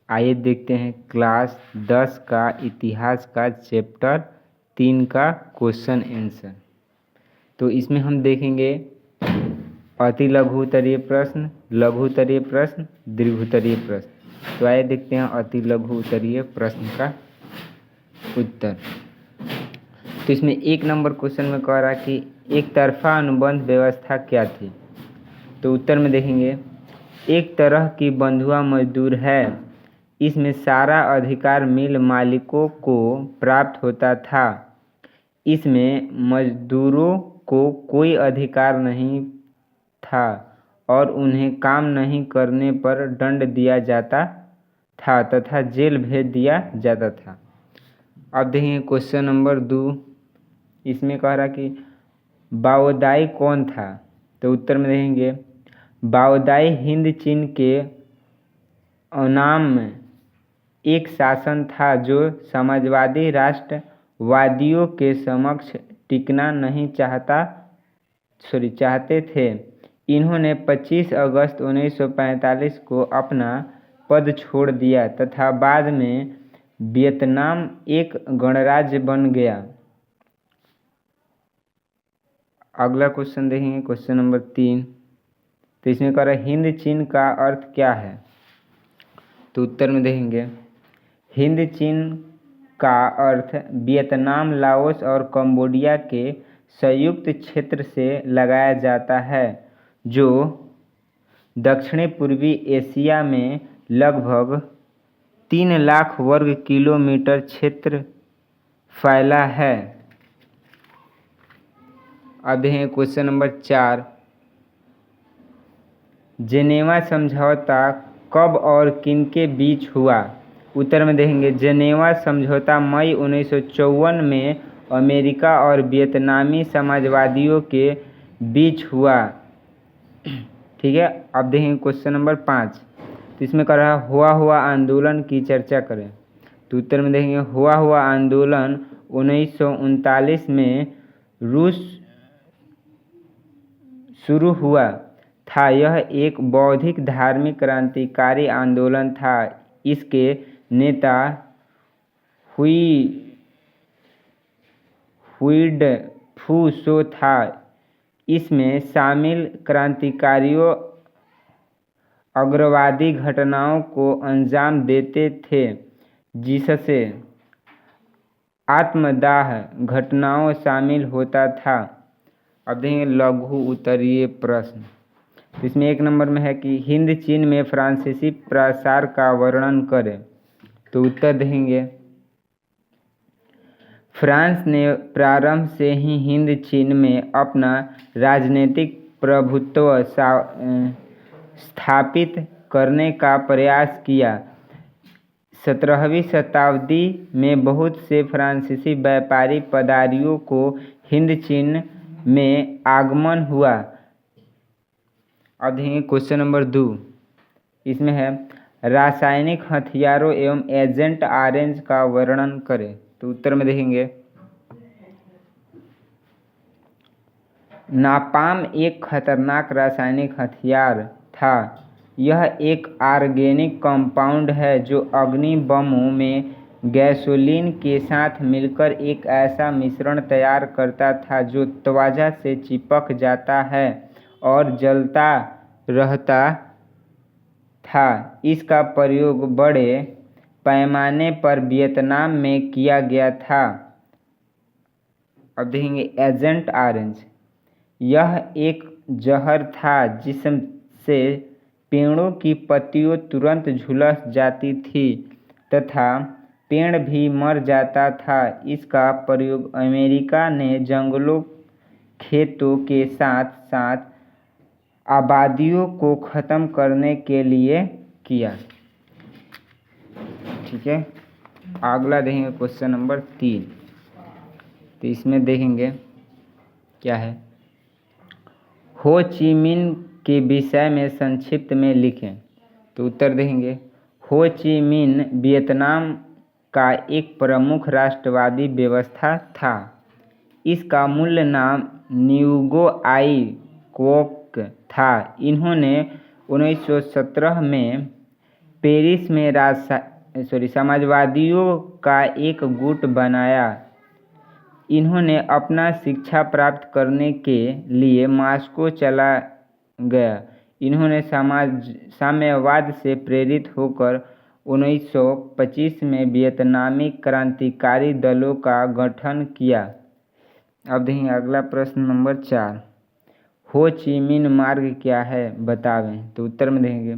आइए देखते हैं क्लास 10 का इतिहास का चैप्टर 3 का क्वेश्चन आंसर। तो इसमें हम देखेंगे अति लघु उत्तरीय प्रश्न, लघु उत्तरीय प्रश्न, दीर्घ उत्तरीय प्रश्न। तो आइए देखते हैं अति लघु उत्तरीय प्रश्न का उत्तर। तो इसमें 1 नंबर क्वेश्चन में कह रहा कि एक तरफा अनुबंध व्यवस्था क्या थी। तो उत्तर में देखेंगे एक तरह की बंधुआ मजदूर है, इसमें सारा अधिकार मिल मालिकों को प्राप्त होता था। इसमें मजदूरों को कोई अधिकार नहीं था और उन्हें काम नहीं करने पर दंड दिया जाता था तथा जेल भेज दिया जाता था। अब देखेंगे क्वेश्चन नंबर 2। इसमें कह रहा कि बाओदाई कौन था। तो उत्तर में देखेंगे बाओदाई हिंद चीन के अनाम में एक शासन था जो समाजवादी राष्ट्रवादियों के समक्ष टिकना नहीं चाहते थे। इन्होंने 25 अगस्त 1945 को अपना पद छोड़ दिया तथा बाद में वियतनाम एक गणराज्य बन गया। अगला क्वेश्चन देखेंगे क्वेश्चन नंबर 3। तो इसमें कह रहा है हिंद चीन का अर्थ क्या है। तो उत्तर में देखेंगे हिंद चीन का अर्थ वियतनाम, लाओस और कंबोडिया के संयुक्त क्षेत्र से लगाया जाता है जो दक्षिणी पूर्वी एशिया में लगभग 3 लाख वर्ग किलोमीटर क्षेत्र फैला है। अब है क्वेश्चन नंबर 4। जेनेवा समझौता कब और किनके बीच हुआ। उत्तर में देखेंगे जेनेवा समझौता मई 1954 में अमेरिका और वियतनामी समाजवादियों के बीच हुआ। ठीक है। अब देखेंगे क्वेश्चन नंबर 5। तो इसमें कह रहा है हुआ आंदोलन की चर्चा करें। तो उत्तर में देखेंगे हुआ आंदोलन 1939 में रूस शुरू हुआ था। यह एक बौद्धिक धार्मिक क्रांतिकारी आंदोलन था। इसके नेता हुइड फू सो था। इसमें शामिल क्रांतिकारियों अग्रवादी घटनाओं को अंजाम देते थे जिससे आत्मदाह घटनाओं शामिल होता था। अब देखेंगे लघु उत्तरीय प्रश्न। तो इसमें 1 नंबर में है कि हिंद चीन में फ्रांसीसी प्रसार का वर्णन करें। तो उत्तर देंगे फ्रांस ने प्रारंभ से ही हिंद चीन में अपना राजनीतिक प्रभुत्व स्थापित करने का प्रयास किया। 17वीं शताब्दी में बहुत से फ्रांसीसी व्यापारी पदारियों को हिंद चीन में आगमन हुआ। अब देखेंगे क्वेश्चन नंबर 2। इसमें है रासायनिक हथियारों एवं एजेंट ऑरेंज का वर्णन करें। तो उत्तर में देखेंगे नापाम एक खतरनाक रासायनिक हथियार था। यह एक ऑर्गेनिक कंपाउंड है जो अग्नि बमों में गैसोलीन के साथ मिलकर एक ऐसा मिश्रण तैयार करता था जो त्वचा से चिपक जाता है और जलता रहता था। इसका प्रयोग बड़े पैमाने पर वियतनाम में किया गया था। अब देखेंगे एजेंट ऑरेंज। यह एक जहर था जिससे पेड़ों की पत्तियां तुरंत झुलस जाती थी तथा पेड़ भी मर जाता था। इसका प्रयोग अमेरिका ने जंगलों, खेतों के साथ साथ आबादियों को खत्म करने के लिए किया। ठीक है। अगला देखेंगे क्वेश्चन नंबर 3। तो इसमें देखेंगे क्या है हो ची मिन्ह के विषय में संक्षिप्त में लिखें। तो उत्तर देखेंगे हो ची मिन्ह वियतनाम का एक प्रमुख राष्ट्रवादी व्यवस्था था। इसका मूल नाम न्यूगो आई क्वोक था। इन्होंने 1917 में पेरिस में समाजवादियों का एक गुट बनाया। इन्होंने अपना शिक्षा प्राप्त करने के लिए मॉस्को चला गया। इन्होंने साम्यवाद से प्रेरित होकर 1925 में वियतनामी क्रांतिकारी दलों का गठन किया। अब देखेंगे अगला प्रश्न नंबर 4, हो ची मिन्ह मार्ग क्या है बतावें। तो उत्तर में देखेंगे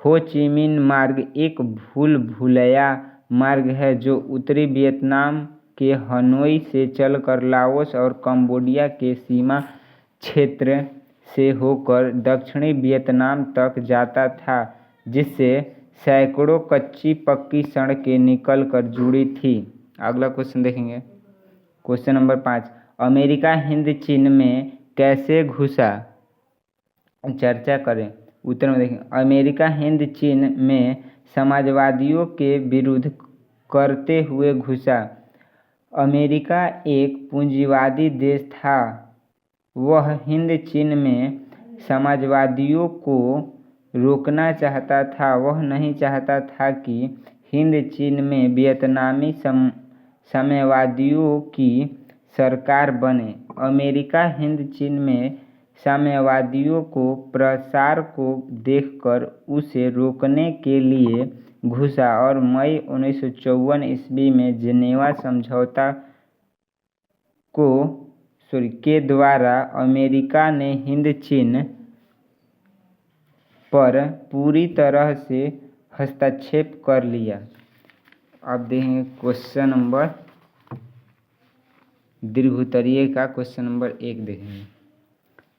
हो ची मिन्ह मार्ग एक भूल भुलैया मार्ग है जो उत्तरी वियतनाम के हनोई से चलकर लाओस और कंबोडिया के सीमा क्षेत्र से होकर दक्षिणी वियतनाम तक जाता था, जिससे सैकड़ों कच्ची पक्की सड़कें निकलकर जुड़ी थी। अगला क्वेश्चन देखेंगे, क्वेश्चन नंबर 5, अमेरिका हिंद चीन में कैसे घुसा, चर्चा करें। उत्तर में देखें अमेरिका हिंद चीन में समाजवादियों के विरुद्ध करते हुए घुसा। अमेरिका एक पूंजीवादी देश था। वह हिंद चीन में समाजवादियों को रोकना चाहता था। वह नहीं चाहता था कि हिंद चीन में वियतनामी साम्यवादियों की सरकार बने। अमेरिका हिंद चीन में साम्यवादियों को प्रसार को देखकर उसे रोकने के लिए घुसा और मई 1954 ईस्वी में जेनेवा समझौता के द्वारा अमेरिका ने हिंद चीन पर पूरी तरह से हस्तक्षेप कर लिया। अब देखेंगे क्वेश्चन नंबर दीर्घोत्तरीय का क्वेश्चन नंबर 1 देखेंगे।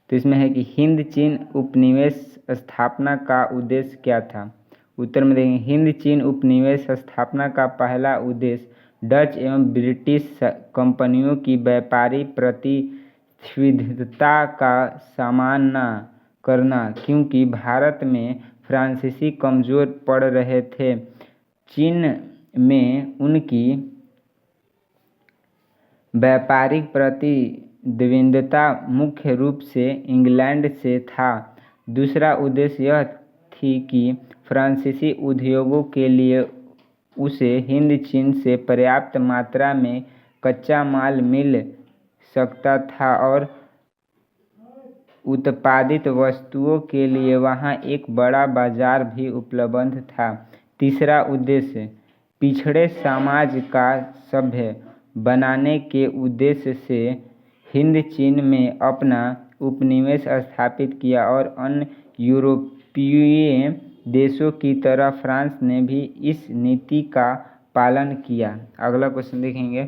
तो इसमें है कि हिंद चीन उपनिवेश स्थापना का उद्देश्य क्या था। उत्तर में देखेंगे हिंद चीन उपनिवेश स्थापना का पहला उद्देश्य डच एवं ब्रिटिश कंपनियों की व्यापारी प्रतिस्पर्धा का सामना करना, क्योंकि भारत में फ्रांसीसी कमजोर पड़ रहे थे। चीन में उनकी व्यापारिक प्रतिद्वंद्विता मुख्य रूप से इंग्लैंड से था। दूसरा उद्देश्य यह थी कि फ्रांसीसी उद्योगों के लिए उसे हिंद चीन से पर्याप्त मात्रा में कच्चा माल मिल सकता था और उत्पादित वस्तुओं के लिए वहां एक बड़ा बाजार भी उपलब्ध था। तीसरा उद्देश्य पिछड़े समाज का सभ्य बनाने के उद्देश्य से हिंद चीन में अपना उपनिवेश स्थापित किया और अन्य यूरोपीय देशों की तरह फ्रांस ने भी इस नीति का पालन किया। अगला क्वेश्चन देखेंगे,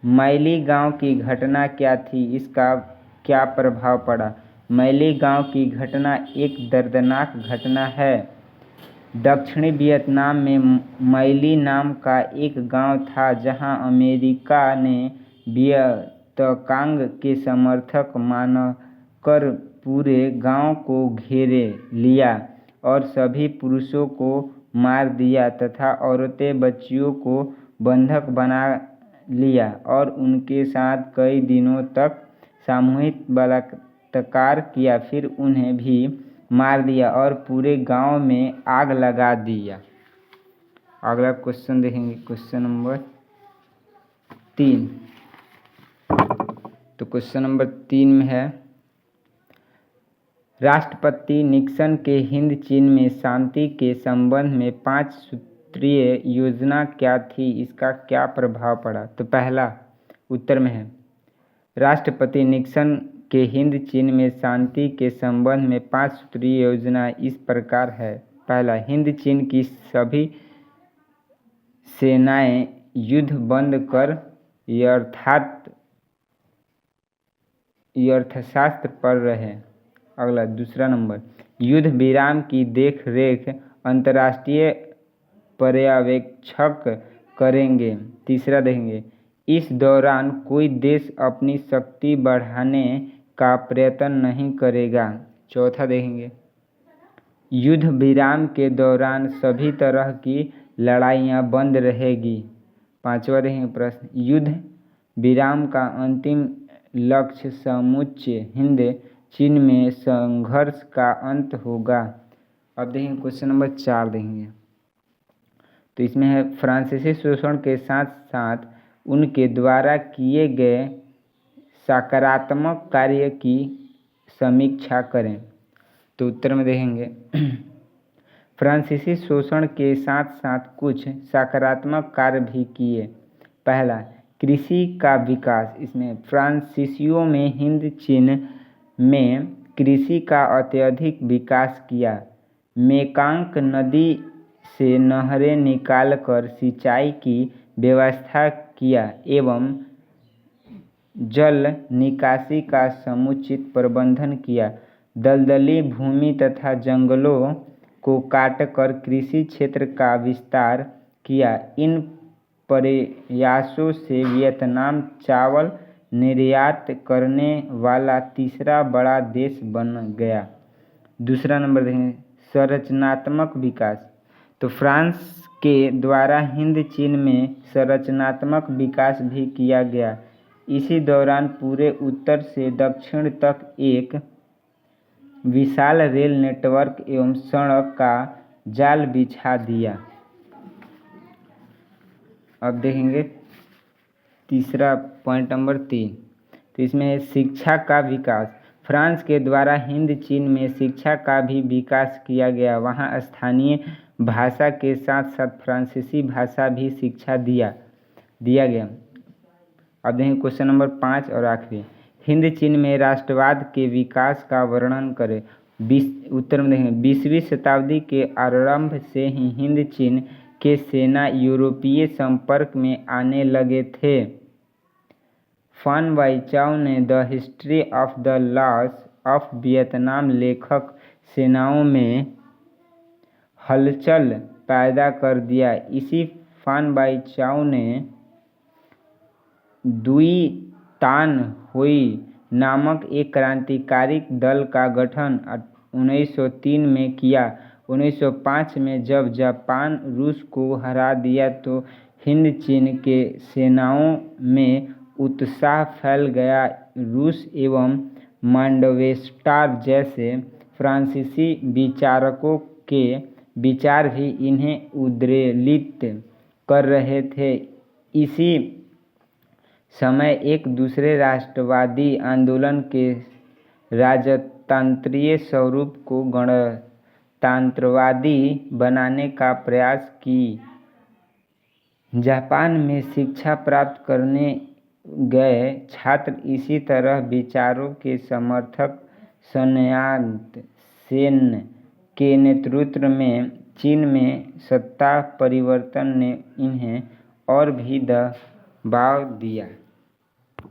मैली गांव की घटना क्या थी, इसका क्या प्रभाव पड़ा। मैली गांव की घटना एक दर्दनाक घटना है। दक्षिणी वियतनाम में मैली नाम का एक गांव था जहां अमेरिका ने वियतकांग के समर्थक मानकर पूरे गांव को घेरे लिया और सभी पुरुषों को मार दिया तथा औरतें बच्चियों को बंधक बना लिया और उनके साथ कई दिनों तक सामूहिक बलात्कार किया। फिर उन्हें भी मार दिया और पूरे गांव में आग लगा दिया। अगला क्वेश्चन देखेंगे, क्वेश्चन नंबर 3। तो क्वेश्चन नंबर 3 में है, राष्ट्रपति निक्सन के हिंद चीन में शांति के संबंध में 5 सूत्रीय योजना क्या थी, इसका क्या प्रभाव पड़ा। तो पहला उत्तर में है, राष्ट्रपति निक्सन के हिंद चीन में शांति के संबंध में 5 सूत्रीय योजना इस प्रकार है। पहला, हिंद चीन की सभी सेनाएं युद्ध बंद कर अर्थशास्त्र पर रहे। अगला दूसरा नंबर, युद्ध विराम की देख रेख अंतर्राष्ट्रीय पर्यवेक्षक करेंगे। तीसरा देखेंगे, इस दौरान कोई देश अपनी शक्ति बढ़ाने का प्रयत्न नहीं करेगा। चौथा देखेंगे, युद्ध विराम के दौरान सभी तरह की लड़ाइयाँ बंद रहेगी। पांचवा देखेंगे प्रश्न, युद्ध विराम का अंतिम लक्ष्य समूचे हिंद चीन में संघर्ष का अंत होगा। अब देखेंगे क्वेश्चन नंबर 4 देखेंगे। तो इसमें है फ्रांसीसी शोषण के साथ साथ उनके द्वारा किए गए सकारात्मक कार्य की समीक्षा करें। तो उत्तर में देखेंगे फ्रांसीसी शोषण के साथ साथ कुछ सकारात्मक कार्य भी किए। पहला, कृषि का विकास। इसमें फ्रांसीसियों में हिंद चीन में कृषि का अत्यधिक विकास किया। मेकांग नदी से नहरें निकालकर सिंचाई की व्यवस्था किया एवं जल निकासी का समुचित प्रबंधन किया। दलदली भूमि तथा जंगलों को काटकर कृषि क्षेत्र का विस्तार किया। इन प्रयासों से वियतनाम चावल निर्यात करने वाला तीसरा बड़ा देश बन गया। दूसरा नंबर देखें, संरचनात्मक विकास। तो फ्रांस के द्वारा हिंद चीन में संरचनात्मक विकास भी किया गया। इसी दौरान पूरे उत्तर से दक्षिण तक एक विशाल रेल नेटवर्क एवं सड़क का जाल बिछा दिया। अब देखेंगे तीसरा पॉइंट नंबर 3। तो इसमें है शिक्षा का विकास। फ्रांस के द्वारा हिंद चीन में शिक्षा का भी विकास किया गया। वहाँ स्थानीय भाषा के साथ साथ फ्रांसीसी भाषा भी शिक्षा दिया गया। अब देखें क्वेश्चन नंबर 5 और आखिरी, हिंद चीन में राष्ट्रवाद के विकास का वर्णन करें। उत्तर में देखें 20वीं शताब्दी के आरंभ से ही हिंद चीन के सेना यूरोपीय संपर्क में आने लगे थे। फान बाई चाओ ने the history of the loss of Vietnam लेखक सेनाओं में हलचल पैदा कर दिया। इसी फान बाई चाओ ने दुई तान हुई नामक एक क्रांतिकारी दल का गठन 1903 में किया। 1905 में जब जापान रूस को हरा दिया तो हिंद चीन के सेनाओं में उत्साह फैल गया। रूस एवं मांडवेस्टर जैसे फ्रांसीसी विचारकों के विचार भी इन्हें उद्वेलित कर रहे थे। इसी समय एक दूसरे राष्ट्रवादी आंदोलन के राजतंत्रीय स्वरूप को गणतंत्रवादी बनाने का प्रयास की। जापान में शिक्षा प्राप्त करने गए छात्र इसी तरह विचारों के समर्थक सन्यात सेन के नेतृत्व में चीन में सत्ता परिवर्तन ने इन्हें और भी दबाव दिया।